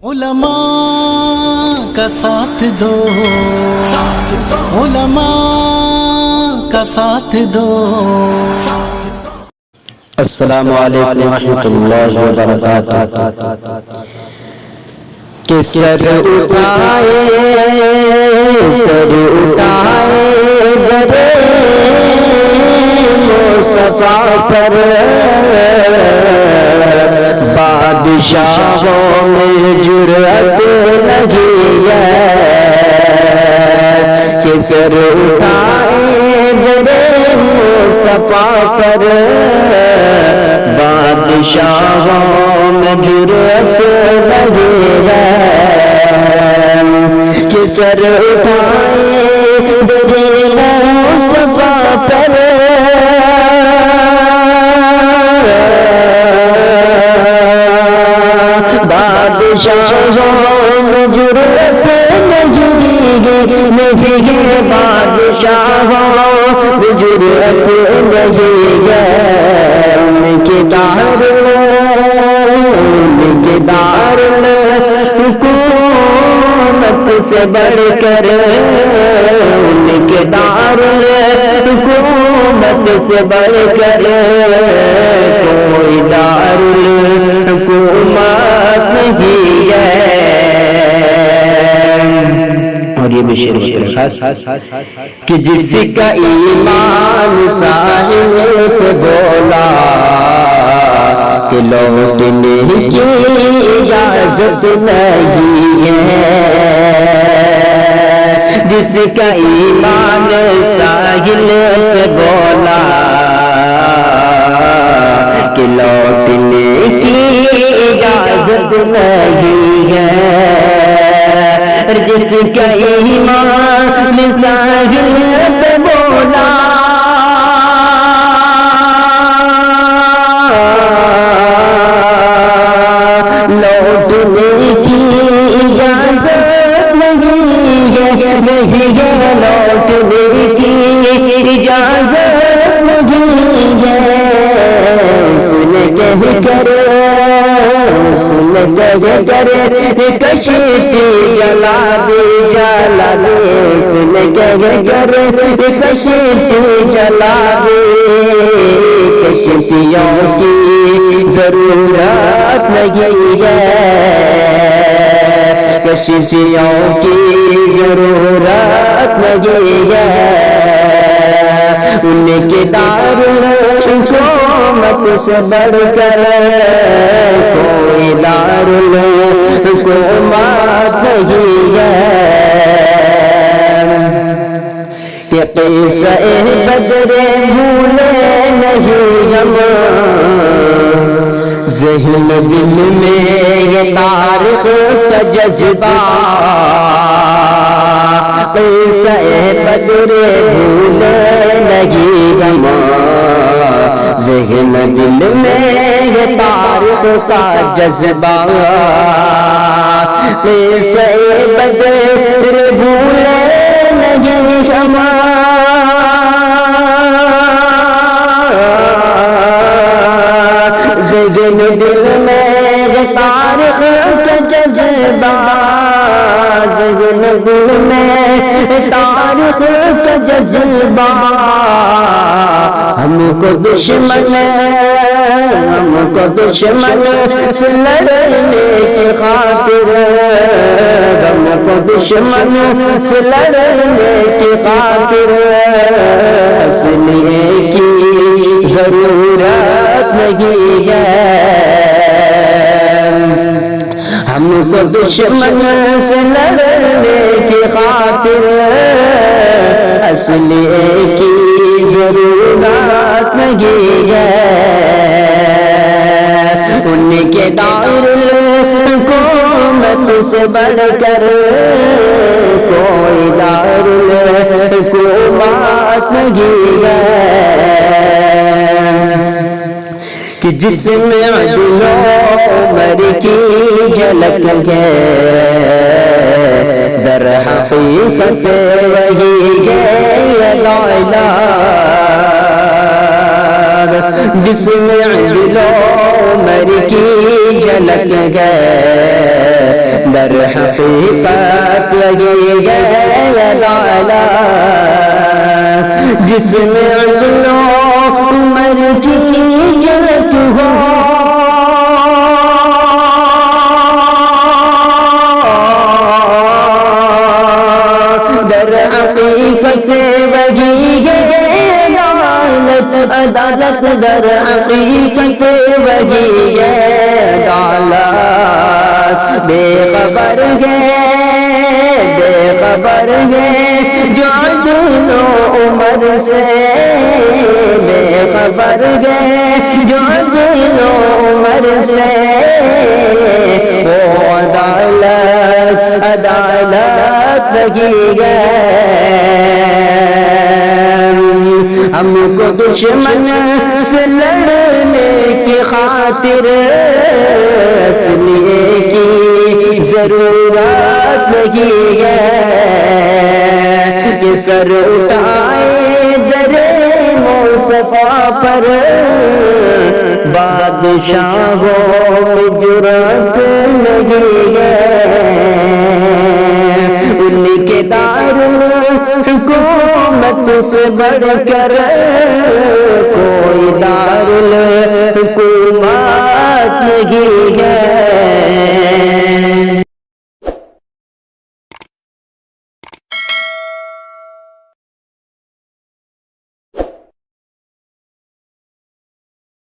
علماء کا ساتھ دو، علماء کا ساتھ دو۔ السلام علیکم ورحمۃ اللہ وبرکاتہ۔ کہ سر اٹھائے برے مصطفیٰ پر بادشاہوں میں جرأت نہیں ہے کہ سر اٹھائے برے مصطفیٰ پر بادشاہوں میں جرأت نہیں ہے کہ سر اٹھائے برے مصطفیٰ پر بادشاہوں میں جرأت نہیں ہے، بادشاہوں میں جرأت نہیں ہے۔ ان کے دار حکومت سے بڑھ کر، ان کے دار حکومت سے بڑھ کر کوئی دار حکومت نہیں ہے۔ اور یہ بھی شعر خاص کہ جس کا ایمان ساحل پہ بولا کہ لوٹنے کی اجازت نہیں ہے، جس کا ایمان ساحل پہ بولا کہ لوٹنے کی اجازت نہیں ہے، جس کا ایمان ساحل پہ بولا لوٹنے کی اجازت نہیں ہے، لوٹنے کی اجازت نہیں ہے۔ سن کہہ کر کشتی جلا دے، سن کہہ کر کشتی جلا دے، کشتیوں کی ضرورت نہیں ہے، کشتیوں کی ضرورت نہیں ہے۔ ان کے دار حکومت سے بڑھ کر کوئی دار حکومت نہیں ہے۔ کہ قصہ بدر بھولے نہیں ہم، ذہن دل میں یہ تاریخ کا جذبہ، قصہ بدر بھولے نہیں ہم، ذہن دل میں یہ تاریخ کا جذبہ، قصہ بدر بھولے نہیں ہم، ذہن دل میں یہ تاریخ کا جذبہ، ذہن دل میں تاریخ کا جذبہ، ہم کو دشمن سے لڑنے کی خاطر، ہم کو دشمن سے لڑنے کی خاطر اصلیے کی ضرورت نہیں ہے، ہم کو دشمن سے لڑنے کی خاطر اصلیے کی ضرورت نہیں ہے۔ ان کے دار حکومت سے بڑھ کر کوئی دار حکومت نہیں ہے، کہ جس میں عدل و عمر کی جھلک ہے، در حقیقت وہی ہے لا الہ، جس میں عدل و عمر کی جھلک ہے، در حقیقت لگی ہے عدالت جس میں عدل و عمر کی جھلک ہو در حقیقت وہی ہے عدالت در حقیقت وہی ہے عدالت بے خبر ہے جو عدل و عمر سے بے خبر ہے جو عدل و عمر سے وہ عدالت لگی ہے ہم کو دشمن سے لڑنے کی خاطر اسلحے کی ضرورت لگی ہے کہ سر اٹھائے در مصطفیٰ پر بادشاہوں میں جرأت لگی ہے ان کے دارالحکومت سے بڑھ کر کوئی دارالحکومت نہیں ہے